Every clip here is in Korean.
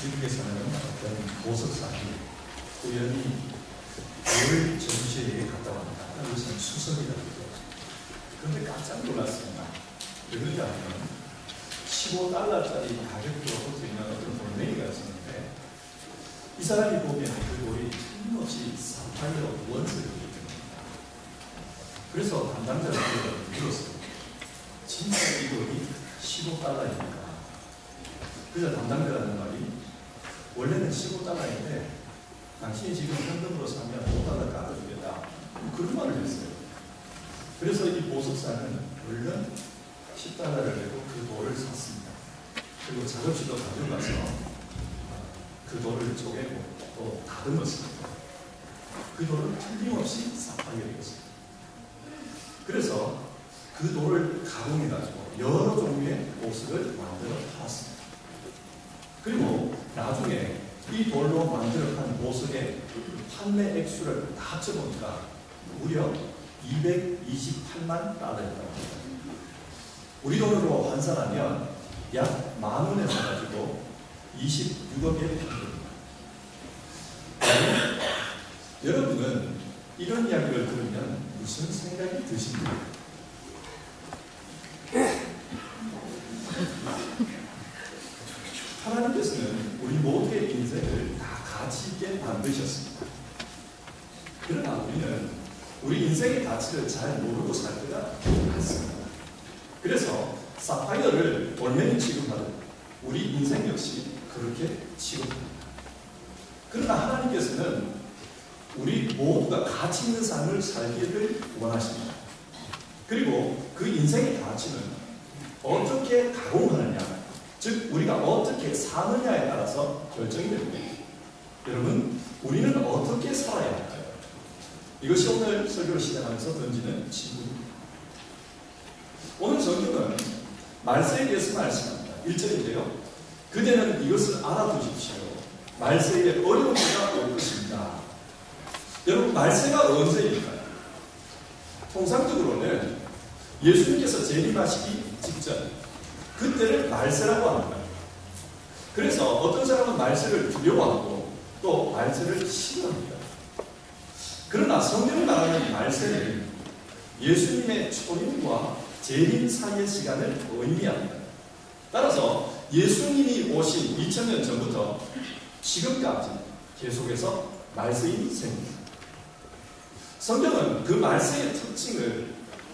미국에서는 어떤 보석상이 우연히 돌 전시회에 갔다 왔다. 이것은 수석이라고 해요. 그런데 깜짝 놀랐습니다. 왜 그러냐면 15달러짜리 가격으로 볼 수 있는 어떤 돌멩이가 있었는데 이 사람이 보기에는 그 돌이 틀림없이 사파이어 원석이기 때문입니다. 그래서 담당자를 물었어요. 진짜 이 돌이 15달러입니까? 그래서 담당자가 하는 말이 원래는 15달러인데 당신이 지금 현금으로 사면 5달러 깎아주겠다. 그런 말을 했어요. 그래서 이 보석사는 얼른 10달러를 내고 그 돌을 샀습니다. 그리고 작업실로 가져가서 그 돌을 쪼개고 또 다듬었습니다. 그 돌은 틀림없이 사파이어였습니다. 그래서 그 돌을 가공해가지고 여러 종류의 보석을 만들어 팔았습니다. 그리고 나중에 이 돌로 만들어 판 보석의 판매 액수를 다 합쳐보니까 무려 228만 달러였다고 합니다. 우리 돈으로 환산하면 약 10,000원에 사가지고 26억의 판매입니다. 여러분은 이런 이야기를 들으면 무슨 생각이 드십니까? 하나님께서는 우리 모두의 인생을 다 가치 있게 만드셨습니다. 그러나 우리는 우리 인생의 가치를 잘 모르고 살 때가 많습니다. 그래서 사파이어를 돌멩이 취급하듯 우리 인생 역시 그렇게 취급합니다. 그러나 하나님께서는 우리 모두가 가치 있는 삶을 살기를 원하십니다. 그리고 그 인생의 가치는 어떻게 가공하느냐, 즉 우리가 어떻게 사느냐에 따라서 결정이 됩니다. 여러분, 우리는 어떻게 살아야 할까요? 이것이 오늘 설교를 시작하면서 던지는 질문입니다. 오늘 성경은 말세에 대해서 말씀합니다. 1절인데요. 그대는 이것을 알아두십시오. 말세에 어려운 때가 올 것입니다. 여러분, 말세가 언제일까요? 통상적으로는 예수님께서 재림하시기 직전, 그때를 말세라고 합니다. 그래서 어떤 사람은 말세를 두려워하고 또 말세를 싫어합니다. 그러나 성경이 말하는 말세는 예수님의 초림과 재림 사이의 시간을 의미합니다. 따라서 예수님이 오신 2000년 전부터 지금까지 계속해서 말세인 셈입니다. 성경은 그 말세의 특징을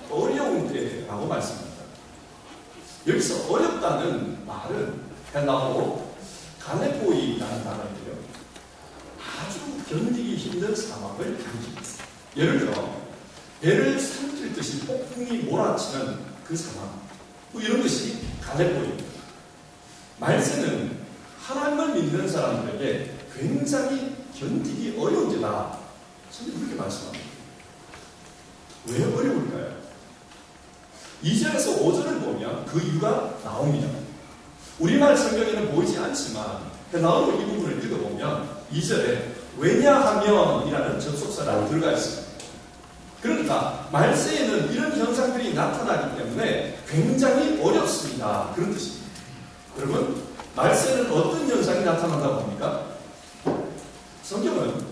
어려운 때라고 말씀합니다. 여기서 어렵다는 말은 헬라어로 갈레포이라는 단어인데요. 아주 견디기 힘든 상황을 가리킵니다. 예를 들어 배를 삼킬듯이 폭풍이 몰아치는 그 상황, 이런 것이 갈레포이입니다. 말세는 하나님을 믿는 사람들에게 굉장히 견디기 어려운 때다. 저는 그렇게 말씀합니다. 왜 어려울까요? 2절에서 5절을 보면 그 이유가 나옵니다. 우리말 성경에는 보이지 않지만 헬라어로 이 부분을 읽어보면 2절에 왜냐하면 이라는 접속사가 들어가 있습니다. 그러니까 말세에는 이런 현상들이 나타나기 때문에 굉장히 어렵습니다. 그런 뜻입니다. 여러분, 말세는 어떤 현상이 나타난다고 합니까? 성경은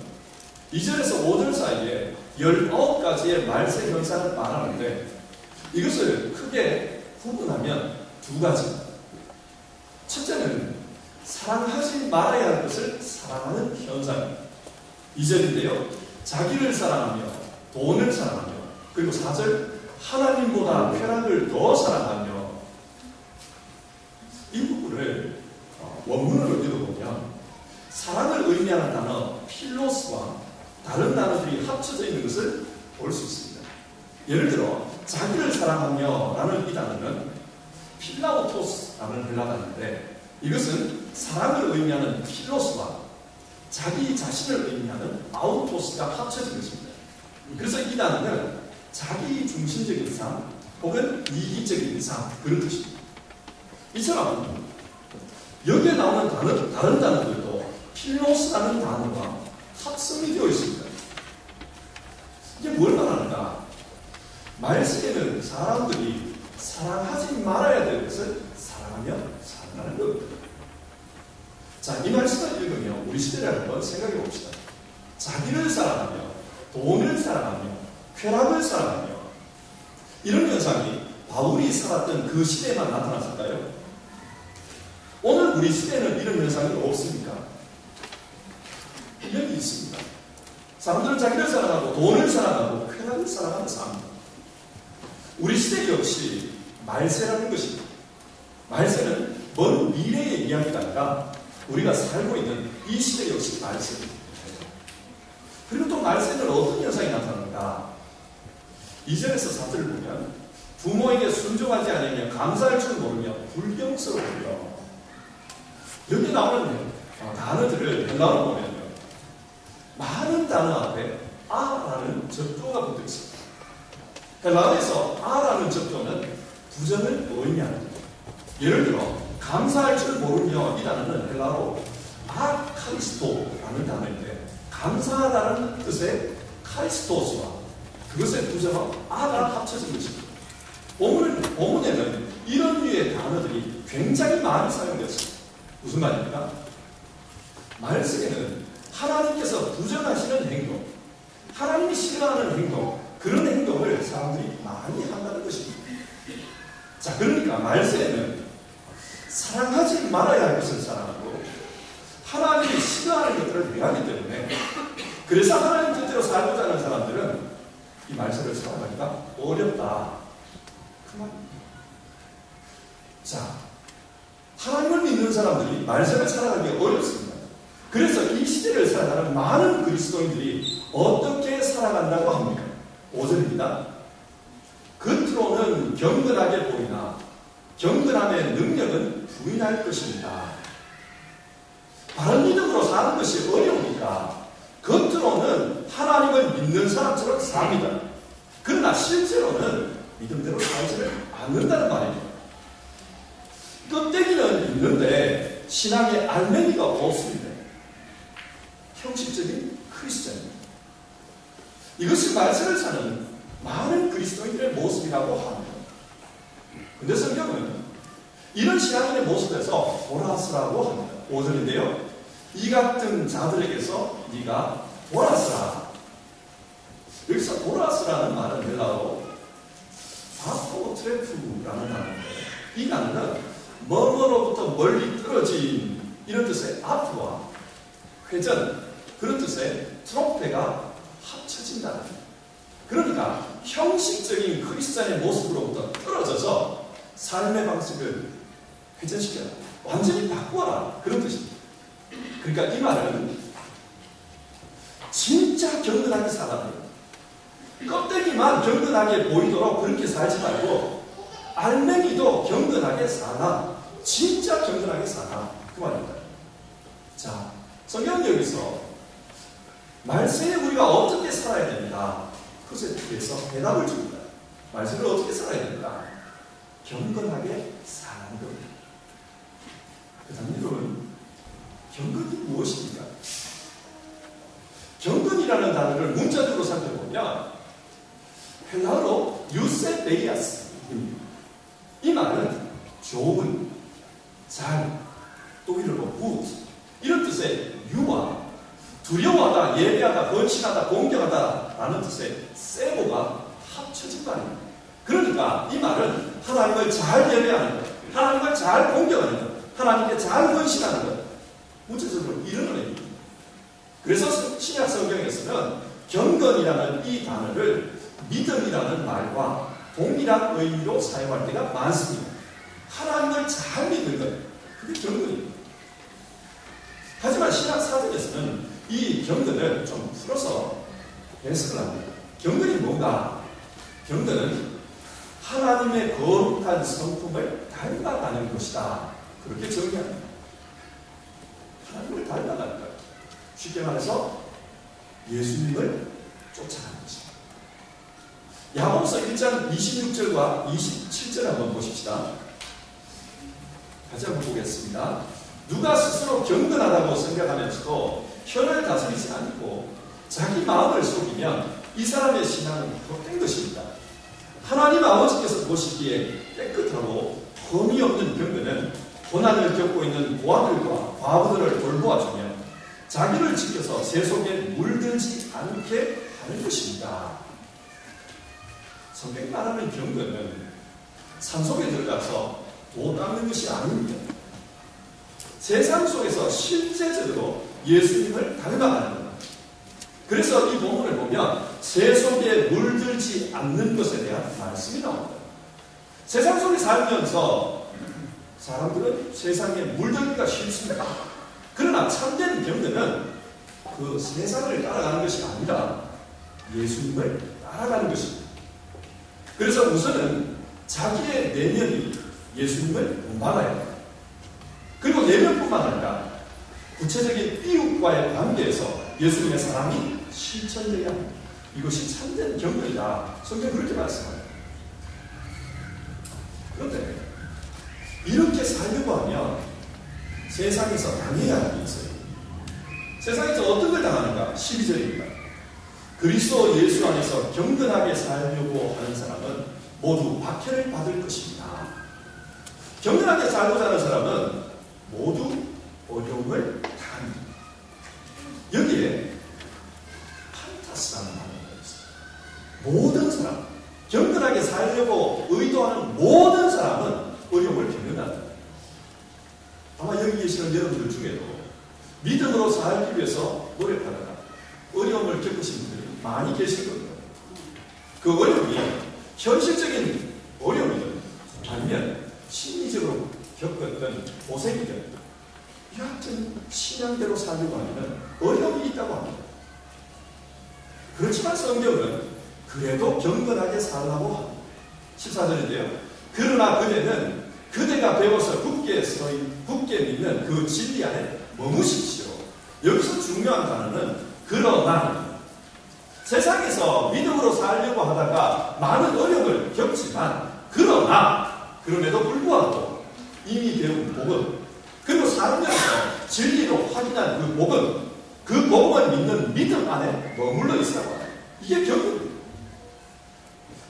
2절에서 5절 사이에 19가지의 말세 현상을 말하는데 이것을 크게 구분하면 두 가지입니다. 첫째는 사랑하지 말아야 할 것을 사랑하는 현상입니다. 2절인데요. 자기를 사랑하며 돈을 사랑하며, 그리고 4절 하나님보다 쾌락을 더 사랑하며. 이 부분을 원문으로 읽어보면 사랑을 의미하는 단어 필로스와 다른 단어들이 합쳐져 있는 것을 볼 수 있습니다. 예를 들어 자기를 사랑하며 라는 이 단어는 필라오토스라는 헬라 단어인데 이것은 사랑을 의미하는 필로스와 자기 자신을 의미하는 아우토스가 합쳐진 것입니다. 그래서 이 단어는 자기 중심적인 삶 혹은 이기적인 삶, 그런 뜻입니다. 이처럼 여기에 나오는 다른 단어들도 필로스라는 단어와 합성이 되어 있습니다. 이게 뭘 말하는가? 말세에는 사람들이 사랑하지 말아야 될 것을 사랑하며 산다는 겁니다. 자, 이 말씀을 읽으면 우리 시대를 한번 생각해 봅시다. 자기를 사랑하며 돈을 사랑하며 쾌락을 사랑하며 이런 현상이 바울이 살았던 그 시대에만 나타났을까요? 오늘 우리 시대에는 이런 현상이 없습니까? 여기 있습니다. 사람들은 자기를 사랑하고 돈을 사랑하고 쾌락을 사랑하는 사람입니다. 우리 시대 역시 말세라는 것입니다. 말세는 먼 미래의 이야기가 아니라 우리가 살고 있는 이 시대 역시 말세입니다. 그리고 또 말세는 어떤 현상이 나타나는가? 2절에서 4절을 보면 부모에게 순종하지 않으며 감사할 줄 모르며 불경스러워요. 여기 나오는 단어들을 헬라어로 보면요, 많은 단어 앞에 아라는 접조가 붙어 있습니다. 헬라어에서 아라는 접조는 부정을 의미합니다. 예를 들어 감사할 줄 모르며 이 단어는 헬라어로 아카리스토라는 단어인데 감사하다는 뜻의 카리스토스와 그것의 부정어 아가 합쳐진 것입니다. 본문에는 이런 류의 단어들이 굉장히 많이 사용되었습니다. 무슨 말입니까? 말씀에는 하나님께서 부정하시는 행동, 하나님이 싫어하는 행동, 그런 행동을 사람들이 많이 한다는 것입니다. 자, 그러니까 말세에는 사랑하지 말아야 할 것을 사랑하고 하나님이 싫어하는 것들을 대하기 때문에 그래서 하나님 뜻대로 살고자 하는 사람들은 이 말세를 살아가기가 어렵다. 그 말입니다. 자, 하나님을 믿는 사람들이 말세를 살아가기 어렵습니다. 그래서 이 시대를 살아가는 많은 그리스도인들이 어떻게 살아간다고 합니까? 5절입니다. 겉으로는 경건하게 보이나 경건함의 능력은 부인할 것입니다. 바른 믿음으로 사는 것이 어려우니까 겉으로는 하나님을 믿는 사람처럼 삽니다. 그러나 실제로는 믿음대로 살지를 않는다는 말입니다. 껍데기는 있는데 신앙의 알맹이가 없습니다. 형식적인 크리스천입니다. 이것이 말세를 사는 많은 그리스도인들의 모습이라고 합니다. 근데 성경은 이런 신앙인의 모습에서 보라스라고 합니다. 5절인데요. 이 같은 자들에게서 네가 보라스라. 여기서 보라스라는 말은 헬라어로 바포트레프라는 단어인데 이 단어는 뭐뭐로부터 멀리 떨어진 이런 뜻의 아프와 회전 그런 뜻의 트로페가 합쳐진다는 겁니다. 그러니까 형식적인 크리스찬의 모습으로부터 떨어져서 삶의 방식을 회전시켜라. 완전히 바꾸어라. 그런 뜻입니다. 그러니까 이 말은 진짜 경건하게 살아라. 껍데기만 경건하게 보이도록 그렇게 살지 말고 알맹이도 경건하게 살아. 진짜 경건하게 살아. 그 말입니다. 자, 성경은 여기서 말세에 우리가 어떻게 살아야 됩니다. 그것에 대해서 대답을 줍니다. 말세를 어떻게 살아야 됩니까? 경건하게 사는 겁니다. 그 다음 여러분, 경건이 무엇입니까? 경건이라는 단어를 문자적으로 살펴보면 헬라어로 유세베이아스입니다. 이 말은 좋은, 잘, 또 이런 굿 이런 뜻의 유와 두려워하다, 예배하다, 번신하다, 공경하다 라는 뜻의 세보가 합쳐진 말입니다. 그러니까 이 말은 하나님을 잘 예배하는 것, 하나님을 잘 공경하는 것, 하나님께 잘 번신하는 것, 구체적으로 이런 의미입니다. 그래서 신약 성경에서는 경건이라는 이 단어를 믿음이라는 말과 동일한 의미로 사용할 때가 많습니다. 하나님을 잘 믿는 것, 그게 경건입니다. 하지만 신약 사전에서는 이 경건을 좀 풀어서 해석을 합니다. 경건이 뭔가? 경건은 하나님의 거룩한 성품을 닮아가는 것이다. 그렇게 정의합니다. 하나님을 닮아가는 것. 쉽게 말해서 예수님을 쫓아가는 것입니다. 야고보서 1장 26절과 27절 한번 보십시다. 다시 한번 보겠습니다. 누가 스스로 경건하다고 생각하면서도 혀를 다스리지 않고 자기 마음을 속이면 이 사람의 신앙은 헛된 것입니다. 하나님 아버지께서 보시기에 깨끗하고 흠이 없는 경건은 고난을 겪고 있는 고아들과 과부들을 돌보아주며 자기를 지켜서 새 속에 물들지 않게 하는 것입니다. 성경이 말하는 경건은 산속에 들어가서 도 닦는 것이 아닙니다. 세상 속에서 실제적으로 예수님을 닮아가는 것. 그래서 이 본문을 보면 새 속에 물들지 않는 것에 대한 말씀이 나옵니다. 세상 속에 살면서 사람들은 세상에 물들기가 쉽습니다. 그러나 참된 경건은 그 세상을 따라가는 것이 아니라 예수님을 따라가는 것입니다. 그래서 우선은 자기의 내면이 예수님을 본받아야 합니다. 그리고 내면뿐만 아니라 구체적인 이웃과의 관계에서 예수님의 사랑이 실천되어야 합니다. 이것이 참된 경건이다. 성경은 그렇게 말씀합니다. 그런데 이렇게 살려고 하면 세상에서 당해야 할 게 있어요. 세상에서 어떤 걸 당하는가? 12절입니다. 그리스도 예수 안에서 경건하게 살려고 하는 사람은 모두 박해를 받을 것입니다. 경건하게 살고자 하는 사람은 모두 어려움을 당합니다. 여기에 판타스라는 단어가 있어요. 모든 사람, 경건하게 살려고 의도하는 모든 사람은 어려움을 겪는다. 아마 여기 계시는 여러분들 중에도 믿음으로 살기 위해서 노력하다가 어려움을 겪으신 분들이 많이 계실 겁니다. 그 어려움이 현실적인 어려움이든 아니면 심리적으로 겪었던 고생이든 여하튼 신앙대로 살려고 하면 어려움이 있다고 합니다. 그렇지만 성경은 그래도 경건하게 살라고 합니다. 14절인데요. 그러나 그대는 그대가 배워서 굳게 믿는 그 진리 안에 머무십시오. 여기서 중요한 단어는 그러나. 세상에서 믿음으로 살려고 하다가 많은 어려움을 겪지만 그럼에도 불구하고 이미 배운 복음 그리고 살면서 진리로 확인한 그 복음을 믿는 믿음 안에 머물러 있으라고 합니다. 이게 경건입니다.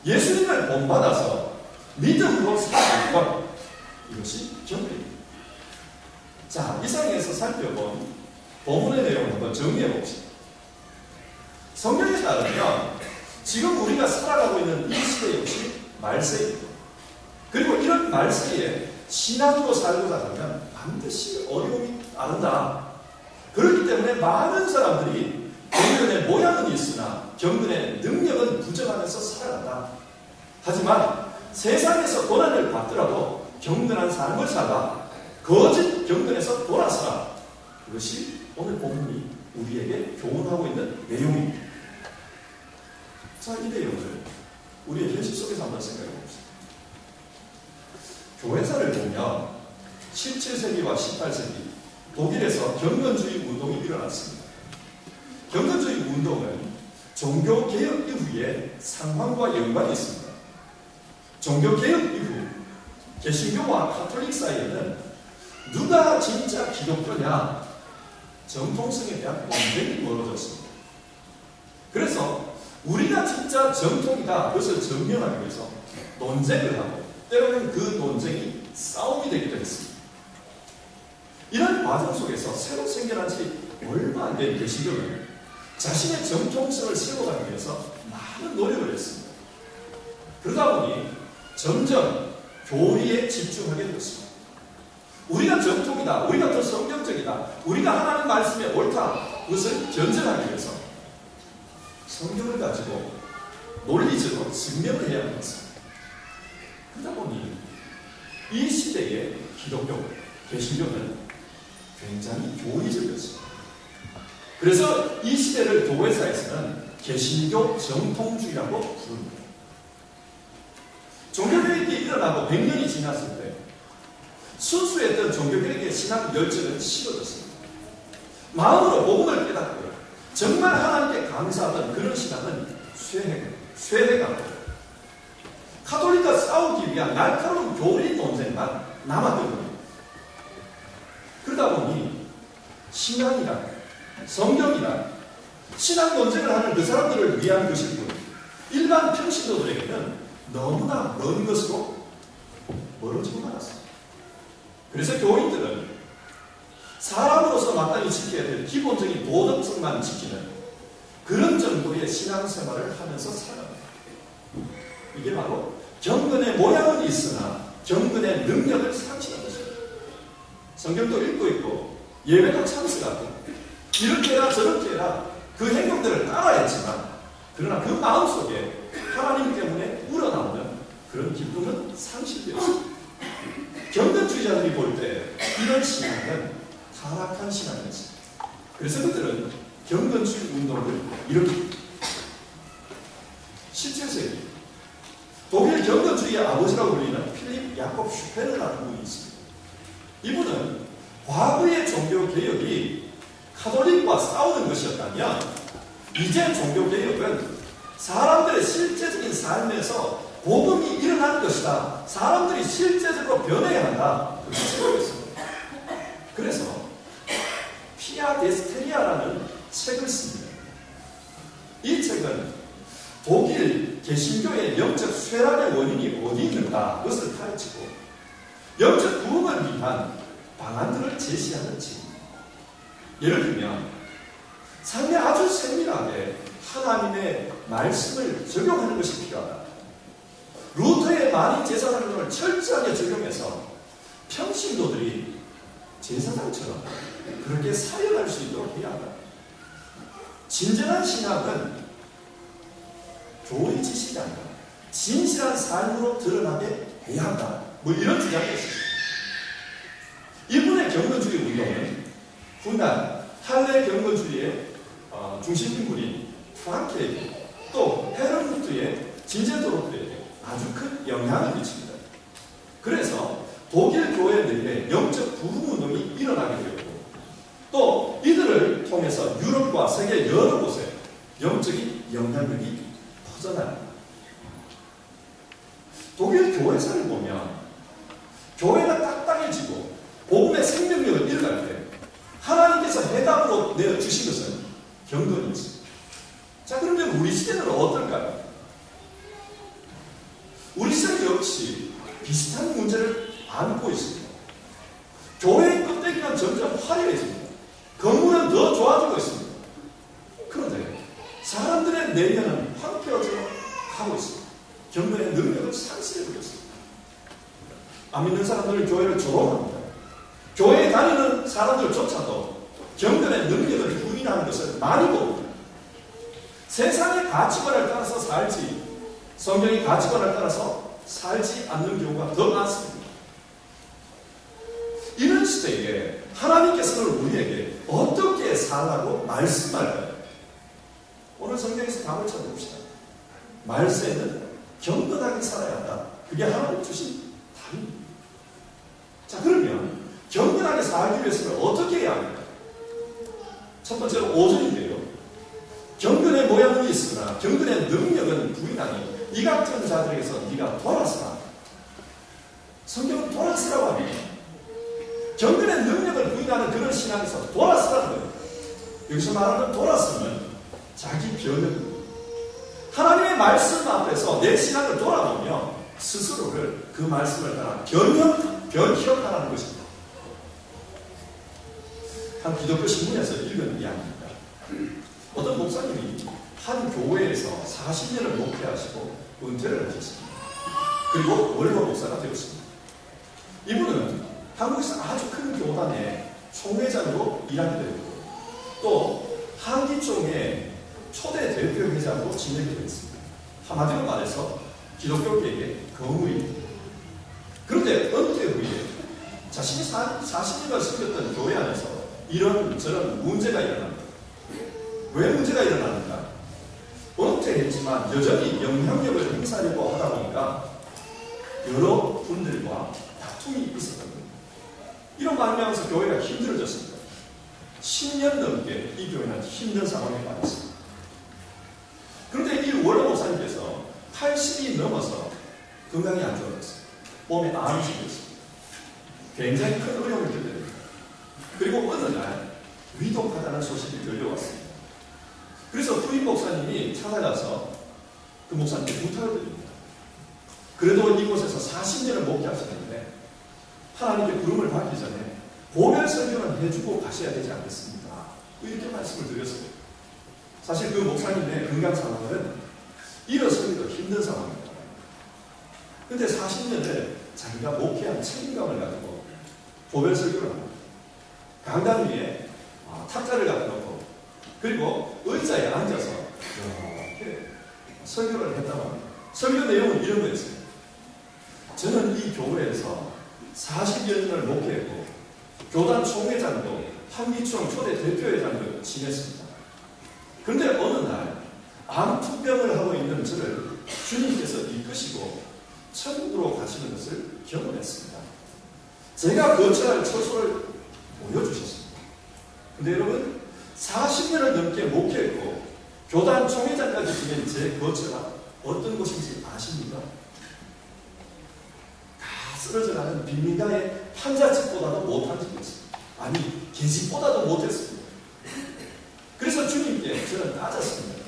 예수님을 본받아서 믿음으로 사는 것, 이것이 경건입니다. 자, 이상에서 살펴본 본문의 내용을 한번 정리해 봅시다. 성경에 따르면 지금 우리가 살아가고 있는 이 시대 역시 말세입니다. 그리고 이런 말세에 신앙으로 살고자 하면 반드시 어려움이 따른다. 그렇기 때문에 많은 사람들이 경건의 모양은 있으나 경건의 능력은 부정하면서 살아간다. 하지만 세상에서 고난을 받더라도 경건한 삶을 살아 거짓 경건에서 돌아서라. 그것이 오늘 본문이 우리에게 교훈하고 있는 내용입니다. 자, 이 내용을 우리의 현실 속에서 한번 생각해 봅시다. 교회사를 보면 17세기와 18세기 독일에서 경건주의 운동이 일어났습니다. 경건주의 운동은 종교개혁 이후의 상황과 연관이 있습니다. 종교개혁 이후 개신교와 가톨릭 사이에는 누가 진짜 기독교냐 정통성에 대한 논쟁이 벌어졌습니다. 그래서 우리가 진짜 정통이다 그것을 증명하기 위해서 논쟁을 하고 때로는 그 논쟁이 싸움이 되기도 했습니다. 이런 과정 속에서 새로 생겨난 지 얼마 안 된 개신교는 자신의 정통성을 세워가기 위해서 많은 노력을 했습니다. 그러다 보니 점점 교리에 집중하게 되었습니다. 우리가 정통이다, 우리가 더 성경적이다, 우리가 하나님 말씀에 옳다, 그것을 견증하기 위해서 성경을 가지고 논리적으로 증명을 해야 하는 것입니다. 그러다 보니 이 시대의 기독교, 개신교는 굉장히 교리적이었습니다. 그래서 이 시대를 교회사에서는 개신교 정통주의라고 부릅니다. 종교개혁이 일어나고 100년이 지났을 때 순수했던 종교개혁의 신학 열정은 식어졌습니다. 마음으로 복음을 깨닫고 정말 하나님께 감사하던 그런 신앙은 쇠해가고 가톨릭과 싸우기 위한 날카로운 교리 논쟁만 남았던 겁니다. 그러다 보니 신앙이란 성경이란 신앙 논쟁을 하는 그 사람들을 위한 것일 뿐 일반 평신도들에게는 너무나 먼 것으로 멀어지고 말았습니다. 그래서 교인들은 사람으로서 마땅히 지켜야 될 기본적인 도덕성만 지키는 그런 정도의 신앙생활을 하면서 살아갑니다. 이게 바로 경건의 모양은 있으나 경건의 능력을 상실한 것입니다. 성경도 읽고 있고 예배도 참석하고 이렇게 해라 저렇게 해라 그 행동들을 따라했지만 그러나 그 마음속에 하나님 때문에 우러나오는 그런 기쁨은 상실되었습니다. 경건주의자들이 볼 때 이런 신앙은 타락한 신앙이었습니다. 그래서 그들은 경건주의 운동을 일으킵니다. 17세기 독일 경건주의의 아버지라고 불리는 필립 야콥 슈페르라는 분이 있습니다. 이분은 과거의 종교개혁이 카톨릭과 싸우는 것이었다면 이제 종교개혁은 사람들의 실제적인 삶에서 복음이 일어날 것이다. 사람들이 실제적으로 변해야 한다. 그렇게 생각했습니다. 그래서 피아 데스테리아라는 책을 씁니다. 이 책은 독일 개신교의 영적 쇠락의 원인이 어디 있는가 그것을 파헤치고 영적 부흥을 위한 방안들을 제시하는 책입니다. 예를 들면 삶에 아주 세밀하게 하나님의 말씀을 적용하는 것이 필요하다. 루터의 만인 제사장론을 철저하게 적용해서 평신도들이 제사장처럼 그렇게 사역할 수 있도록 해야 한다. 진정한 신학은 교리 지식이 아니라 진실한 삶으로 드러나게 해야 한다. 뭐 이런 주장이 있습니다. 이분의 경건주의 운동은 훗날 할례 경건주의의 중심 인물인 프랑케에게 또 헤르무트의 진제도로트에게 아주 큰 영향을 미칩니다. 그래서 독일 교회 내에 영적 부흥운동이 일어나게 되었고 또 이들을 통해서 유럽과 세계 여러 곳에 영적인 영향력이 퍼져나갑니다. 독일 교회사를 보면 교회가 딱딱해지고 복음의 생명력을 잃어갈 때 하나님께서 해답으로 내어주신 것은 경건이었습니다. 자, 그러면 우리 시대는 어떨까요? 우리 시대 역시 비슷한 문제를 안고 있습니다. 교회의 껍데기는 점점 화려해집니다. 건물은 더 좋아지고 있습니다. 그런데 사람들의 내면은 황폐어져 가고 있습니다. 경건의 능력을 상실해버렸습니다. 안 믿는 사람들은 교회를 조롱합니다. 교회에 다니는 사람들조차도 경건의 능력을 부인하는 것을 많이 봅니다. 세상의 가치관을 따라서 살지 성경의 가치관을 따라서 살지 않는 경우가 더 많습니다. 이런 시대에 하나님께서는 우리에게 어떻게 살라고 말씀할까요? 오늘 성경에서 답을 찾아봅시다. 말세는 경건하게 살아야 한다. 그게 하나님 주신 답입니다. 자, 그러면 경건하게 살기 위해서는 어떻게 해야 합니까? 첫 번째로 5절인데요. 경건의 모양은 있으나 경건의 능력은 부인하니 이 같은 자들에게서 네가 돌아서라. 성경은 돌아서라고 합니다. 경건의 능력을 부인하는 그런 신앙에서 돌아서라는 거예요. 여기서 말하는 돌아서는 자기 변혁입니다. 하나님의 말씀 앞에서 내 신앙을 돌아보며 스스로를 그 말씀을 따라 변혁하라는 것입니다. 한 기독교 신문에서 읽은 이야기입니다. 어떤 목사님이 한 교회에서 40년을 목회하시고 은퇴를 하셨습니다. 그리고 원로 목사가 되었습니다. 이분은 한국에서 아주 큰 교단의 총회장으로 일하게 되었고 또 한기총의 초대 대표회장으로 지내게 되었습니다. 한마디로 말해서 기독교계의 거무입니다. 그런데 은퇴 후에 자신이 40년을 섬겼던 교회 안에서 이런 저런 문제가 일어납니다. 왜 문제가 일어나는가? 은퇴했지만 여전히 영향력을 행사하려고 하다 보니까 여러 분들과 다툼이 있었던 겁니다. 이런 말미암아서 교회가 힘들어졌습니다. 10년 넘게 이 교회는 힘든 상황에 빠졌습니다. 그런데 이 원로 목사님께서 80이 넘어서 건강이 안 좋아졌어요. 몸에 암이 생겼습니다. 굉장히 큰 어려움을 겪게 됩니다. 그리고 어느 날 위독하다는 소식이 들려왔습니다. 그래서 후임 목사님이 찾아가서 그 목사님께 부탁을 드립니다. 그래도 이곳에서 40년을 목회하셨는데 하나님께 부름을 받기 전에 보별 설교는 해주고 가셔야 되지 않겠습니까? 이렇게 말씀을 드렸어요. 사실 그 목사님의 건강 상황은 일어서기도 힘든 상황입니다. 근데 40년을 자기가 목회한 책임감을 가지고 보별 설교를 합니다. 강단 위에 탁자를 갖다 놓고 그리고 의자에 앉아서 이렇게 설교를 했다고 합니다. 설교 내용은 이런 거였어요. 저는 이 교회에서 40년을 목회했고 교단 총회장도 한기총 초대 대표회장도 지냈습니다. 그런데 어느 날 암투병을 하고 있는 저를 주님께서 이끄시고 천국으로 가시는 것을 경험했습니다. 제가 거처할 처소를 보여주셨습니다. 근데 여러분 40년을 넘게 목회했고 교단 총회장까지 지낸 제 거처가 어떤 곳인지 아십니까? 다 쓰러져가는 빈민가의 판자집보다도 못한 집이었습니다. 아니 계집보다도 못했습니다. 그래서 주님께 저는 따졌습니다.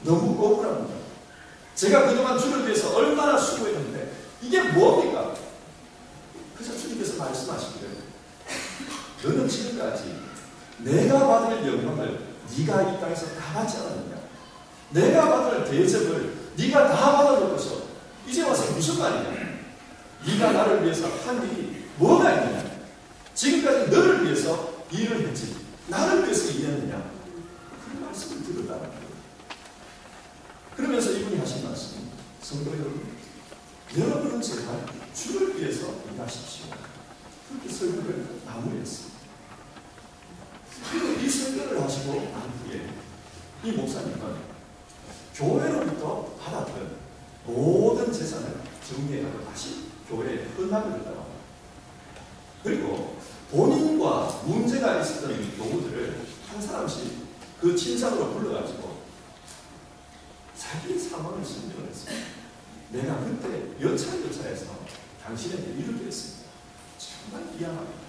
너무 억울합니다. 제가 그동안 주를 위해서 얼마나 수고했는데 이게 뭡니까? 그래서 주님께서 말씀하시기를 너는 지금까지 내가 받을 영광을 네가 이 땅에서 다 받지 않았느냐? 내가 받을 대접을 네가 다 받아놓고서 이제 와서 무슨 말이냐? 네가 나를 위해서 한 일이 뭐가 있느냐? 지금까지 너를 위해서 일을 했지 나를 위해서 일했느냐? 그런 말씀을 들었다는 거예요. 그러면서 이분이 하신 말씀은 성도 여러분, 여러분은 제발 주를 위해서 일하십시오. 그렇게 설교를 마무리했습니다. 그리고 이 설교를 하시고 난 후에 이 목사님은 교회로부터 받았던 모든 재산을 정리해가지고 다시 교회에 헌납을 했다고 합니다. 그리고 본인과 문제가 있었던 노구들을 한 사람씩 그 침상으로 불러가지고 자기 상황을 설명을 했습니다. 내가 그때 여차여차해서 당신에게 이렇게 했습니다. 정말 미안합니다.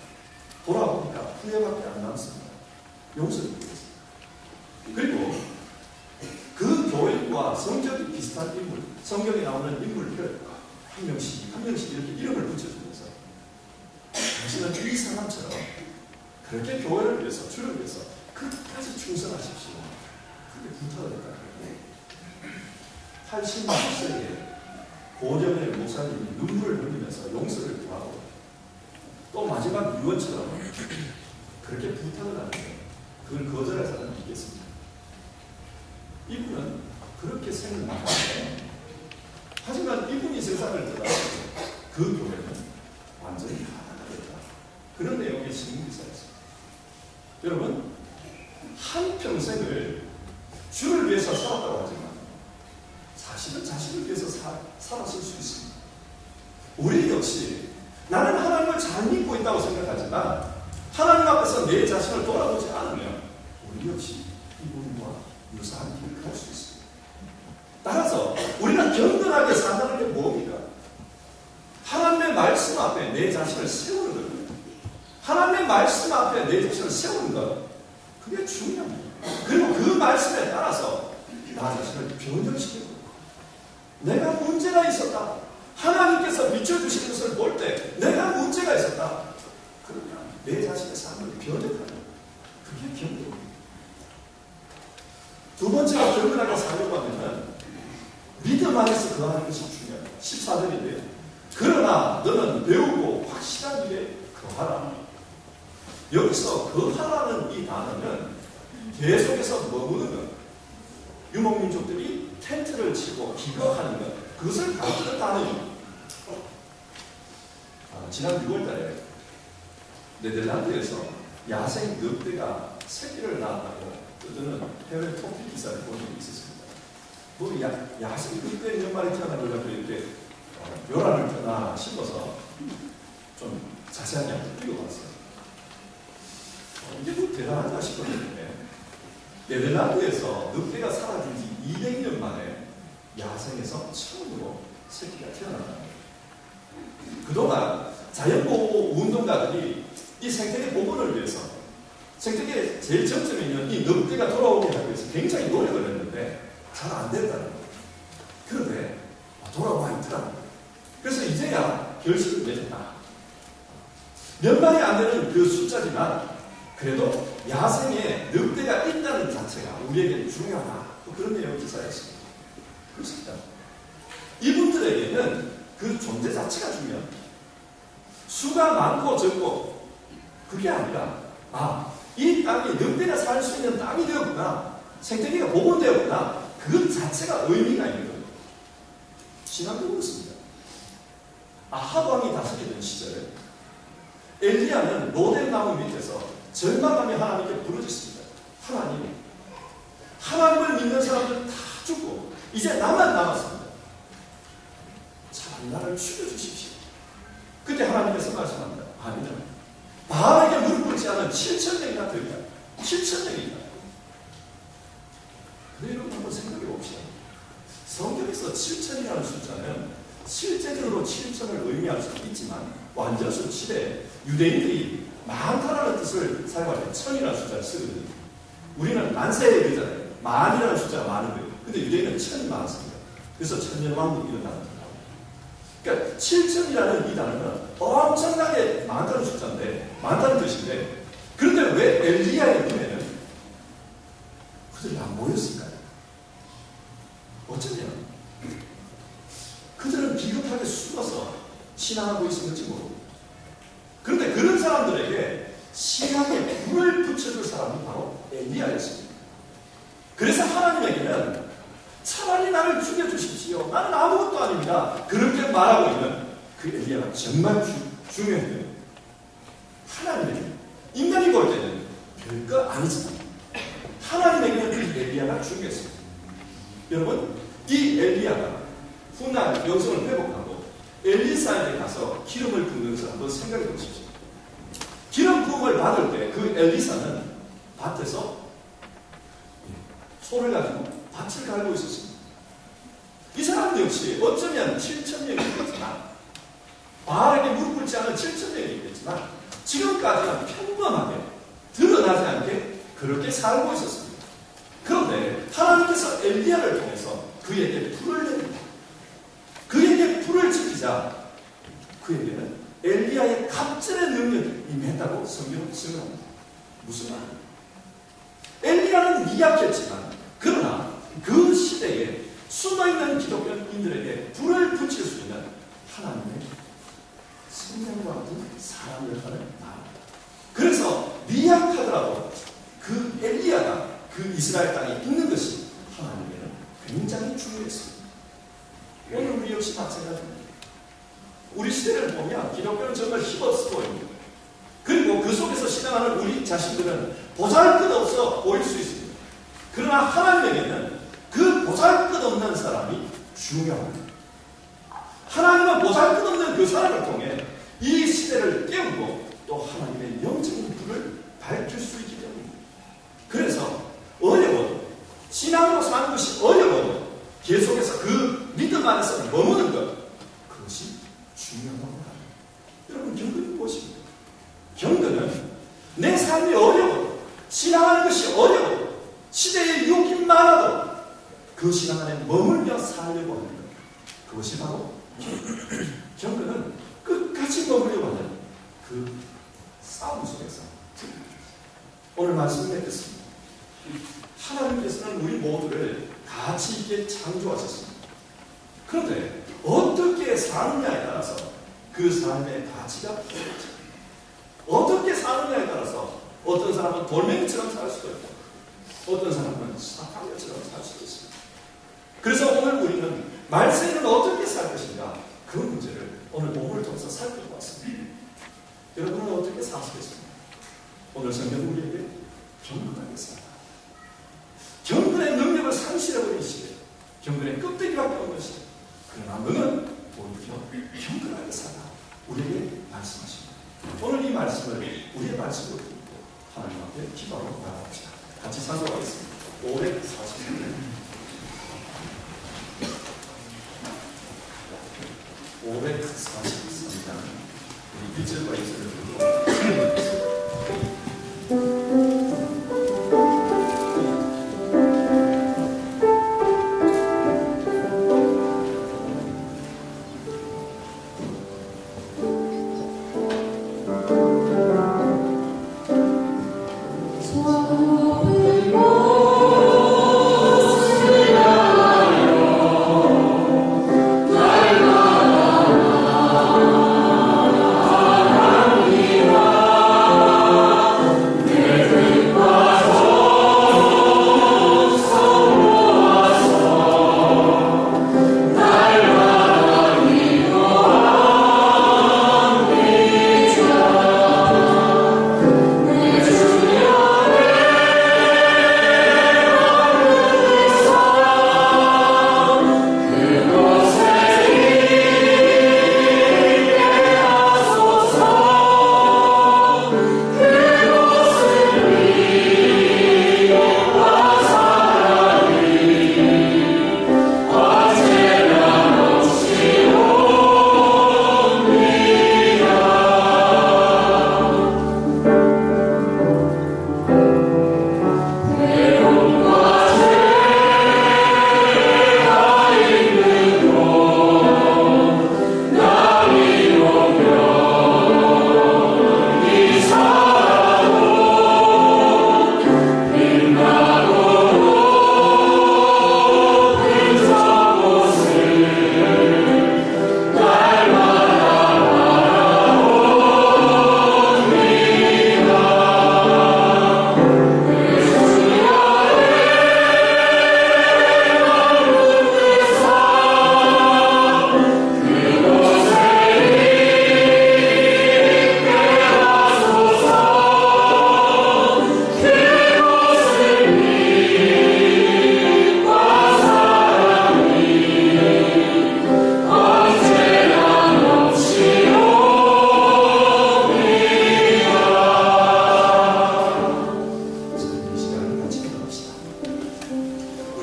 돌아보니까 후회밖에 안 남습니다. 용서를 드리겠습니다. 그리고 그 교인과 성격이 비슷한 인물, 성경에 나오는 인물들 한 명씩 이렇게 이름을 붙여주면서 당신은 이 사람처럼 그렇게 교회를 위해서, 주를 위해서 끝까지 충성하십시오. 그렇게 부탁을 했다. 86세에 고령의 목사님이 눈물을 흘리면서 용서를 구하고 또 마지막 유언처럼 그렇게 부탁을 하는데 그걸 거절할 사람은 있겠습니다. 이분은 그렇게 생각하는데 하지만 이분이 세상을 떠나고 그 교회는 완전히 하나가 됐다. 그런 내용의 신문기사였습니다. 여러분 한평생을 주를 위해서 살았다고 하지만 사실은 자신을 위해서 살았을 수 있습니다. 우리 역시 나는 하나님을 잘 믿고 있다고 생각하지만 하나님 앞에서 내 자신을 돌아보지 않으면 우리 역시 이분과 유사한 길을 갈 수 있습니다. 따라서 우리는 경건하게 산다는 게 뭡니까? 하나님의 말씀 앞에 내 자신을 세우는 겁니다. 하나님의 말씀 앞에 내 자신을 세우는 것, 그게 중요합니다. 그리고 그 말씀에 따라서 나 자신을 변형시키는 겁니다. 내가 문제가 있었다. 하나님께서 비춰주시는 것을 볼 때 내가 문제가 있었다. 그러면 내 자신의 삶을 변형하는 그게 경건입니다. 두 번째가 경건하게 살려고 하면 믿음 안에서 거하는 것이 중요합니다. 14절인데요. 그러나 너는 배우고 확실한 일에 거하라. 여기서 거하라는 이 단어는 계속해서 머무는 것. 유목민족들이 텐트를 치고 기거하는 것. 그것을 가르치는 단어입니다. 지난 6월달에 네덜란드에서 야생 늑대가 새끼를 낳았다고 뜨는 해외 토픽 기사를 본 적이 있었습니다. 뭐 야생 늑대 몇 마리 태어난 걸 가지고 이렇게 묘란을 펴나 싶어서 좀 자세하게 한번 읽어봤어요. 이게 뭐 대단하다 싶었는데 네덜란드에서 늑대가 사라진 지 200년 만에 야생에서 처음으로 새끼가 태어났다. 그동안 자연보호 운동가들이 이 생태계 복원을 위해서 생태계의 제일 정점에 있는 이 늑대가 돌아오게 하기 위해서 굉장히 노력을 했는데 잘 안 됐다는 거예요. 그런데 돌아와 있더라고요. 그래서 이제야 결실을 맺었다. 몇 마리 안 되는 그 숫자지만 그래도 야생에 늑대가 있다는 자체가 우리에게 중요하다. 또 그런 내용의 기사였습니다. 그렇습니다. 이분들에게는 그 존재 자체가 중요합니다. 수가 많고 적고 그게 아니라 이 땅이 늑대가 살 수 있는 땅이 되었구나. 생태계가 복원되었구나. 그 자체가 의미가 있는 거예요. 신앙도 그렇습니다. 아합 왕이 다스리던 시절에 엘리야는 로뎀 나무 밑에서 절망하며 하나님께 부르짖습니다. 하나님을 믿는 사람들 다 죽고 이제 나만 남았습니다. 차라리 나를 죽여주십시오. 그때 하나님께서 말씀합니다. 아니다. 바알에게 무릎 꿇지 않은 7,000명이나 되리라. 7,000명이다. 근데 여러분 한번 생각해 봅시다. 성경에서 7,000이라는 숫자는 실제적으로 7,000을 의미할 수 있지만 완전수 7에 유대인들이 많다라는 뜻을 사용할 때 1,000이라는 숫자를 쓰거든요. 우리는 만세에 그러잖아요. 만이라는 숫자가 많은 거예요. 근데 유대인은 1,000이 많습니다. 그래서 천년왕국 이런 단어가 나와요. 그러니까 7,000이라는 이 단어는 엄청나게 많다는 숫자인데, 많다는 뜻인데, 그런데 왜 엘리야의 눈에는 그들이 안 보였을까요? 어쩌면 그들은 비겁하게 숨어서 신앙하고 있었는지 모르고, 그런데 그런 사람들에게 신앙에 불을 붙여줄 사람이 바로 엘리야였습니다. 그래서 하나님에게는 차라리 나를 죽여주십시오. 나는 아무것도 아닙니다. 그렇게 말하고 있는 그 엘리야가 정말 중요해요. 하나님에게는, 인간이 볼 때는 별거 아니지만 하나님에게는 그 엘리야가 중요했습니다. 여러분, 이 엘리야가 훗날 영성을 회복하고 엘리사에게 가서 기름을 붓는 것을 한번 생각해 보십시오. 기름 부음을 받을 때 그 엘리사는 밭에서 소를 가지고 밭을 갈고 있었습니다. 이 사람 역시 어쩌면 7,000명이겠지만 바알에게 무릎 꿇지 않은 7,000명이겠지만 지금까지는 평범하게 드러나지 않게 그렇게 살고 있었습니다. 그런데 하나님께서 엘리야를 통해서 그에게 불을 냅니다. 그에게 불을 지피자 그에게는 엘리야의 갑절의 능력이 임했다고 성경은 증언합니다. 무슨 말이에요? 엘리야는 미약했지만 그러나 그 시대에 숨어있는 기독교인들에게 불을 붙일 수 있는 하나님의 성령과 같은 사람이었다는 말입니다. 그래서 미약하더라도 그 엘리야가 그 이스라엘 땅에 있는 것이 하나님에게는 굉장히 중요했습니다. 오늘 우리 역시 마찬가지입니다. 우리 시대를 보면 기독교는 정말 힘없어 보입니다. 그리고 그 속에서 신앙하는 우리 자신들은 보잘것없어 보일 수 있습니다. 그러나 하나님에게는 그 보잘것없는 사람이 중요합니다. 하나님은 보잘것없는 그 사람을 통해 이 시대를 깨우고 또 하나님의 영적인 불을 밝힐 수 있기 때문입니다. 그래서 어려워도, 신앙으로 사는 것이 어려워도 계속해서 그 믿음 안에서 머무는 것, 그것이 중요하다고 합니다. 여러분, 경건이 무엇입니까? 경건은 내 삶이 어려워도, 신앙하는 것이 어려워도, 시대에 유혹이 많아도 그 신앙 안에 머물며 살려고 하는 것, 그것이 바로 경건은 끝까지 머물려고 하는 그 싸움 속에서 오늘 말씀을 맺겠습니다. 하나님께서는 우리 모두를 가치 있게 창조하셨습니다. 그런데 어떻게 사느냐에 따라서 그 삶의 가치가 달라집니다. 어떻게 사느냐에 따라서 어떤 사람은 돌멩이처럼 살 수도 있고 어떤 사람은 사탕처럼 살 수도 있습니다. 그래서 오늘 우리는 말세는 어떻게 살 것인가, 그 문제를 오늘 본문을 통해서 살펴보았습니다. 여러분은 어떻게 사시겠습니까? 오늘 성경은 우리에게 경건하게 살아, 경건의 능력을 상실해버린 시대, 경건의 껍데기밖에 없는 시대, 그러나 너는 오히려 경건하게 살아, 우리에게 말씀하십니다. 오늘 이 말씀을 우리의 말씀으로 듣고 하나님 앞에 기도하러 나갑시다. 같이 찬송하겠습니다. 540년 543장 우리 1절과 2절을 듣고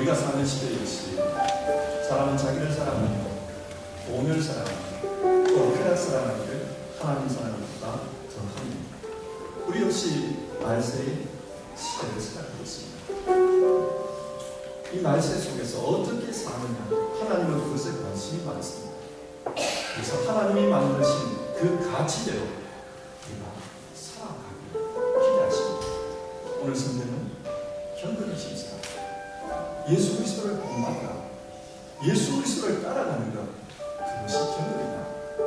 우리가 사는 시대 역시 사람은 자기를 사랑하며 돈을 사랑하며 또 쾌락 사랑하기를 하나님 사랑보다 더합니다. 우리 역시 말세의 시대를 살아가고 있습니다. 이 말세 속에서 어떻게 사느냐, 하나님은 그것에 관심이 많습니다. 그래서 하나님이 만드신 그 가치대로 우리가 살아가기를 기대하십니다. 오늘 성경은 경건이십니다. 예수 그리스도를 본받아 예수 그리스도를 따라가는 것, 그것이 경건이다.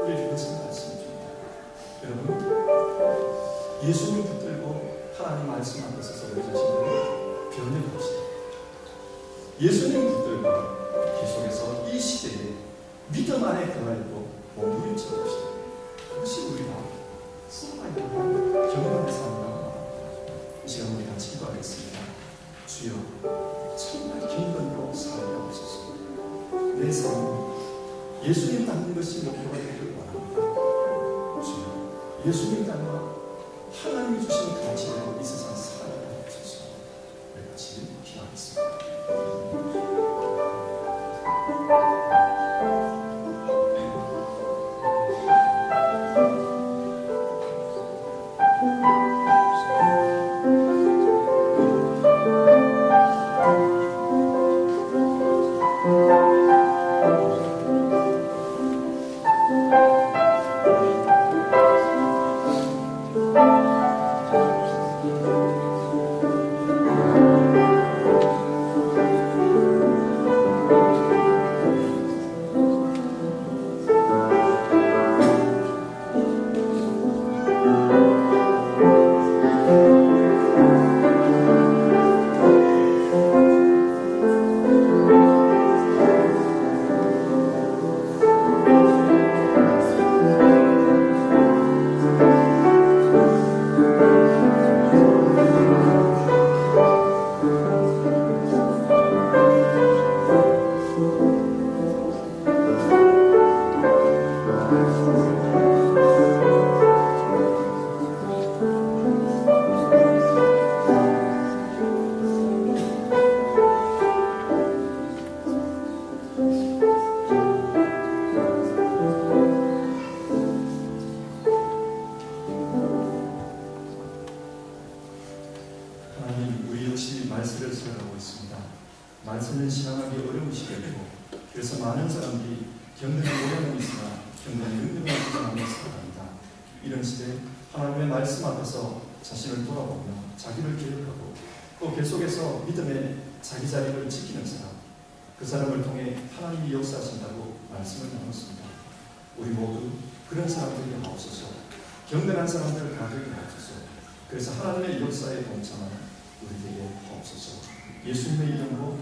우리에게 그것을 말씀해 줍니다. 여러분, 예수를 붙들고 하나님 말씀 앞에 서서 우리 자신을 변해봅시다. 예수님 붙들고 계속해서 이 시대에 믿음 안에 거하고 몸부림 쳐봅시다. 그것이 우리가 살아야 하는 경건의 삶이라고 말합니다. 이 시간 우리 같이 기도하겠습니다. 주여, 정말 경건으로 살게 하옵소서. 내 삶은 예수님 닮는 것이 목표가 되기를 원합니다. 주여, 예수님 닮아 하나님이 주신 가치대로 이 세상 살아가게 하옵소서. 우리 같이 기도하겠습니다. 말세를 살아가고 있습니다. 말세는 실행하기 어려운 시대이고, 그래서 많은 사람들이 경건의 모양은 있으나 경건의 능력을 부정하며 살아갑니다. 이런 시대에 하나님의 말씀 앞에서 자신을 돌아보며 자기를 기억하고 또 계속해서 믿음의 자기 자리를 지키는 사람, 그 사람을 통해 하나님이 역사하신다고 말씀을 나눴습니다. 우리 모두 그런 사람들이 하옵소서. 경건한 사람들을 가지게 하옵소서. 그래서 하나님의 역사에 동참하는 우리에게 하옵소서. 예수님의 이름으로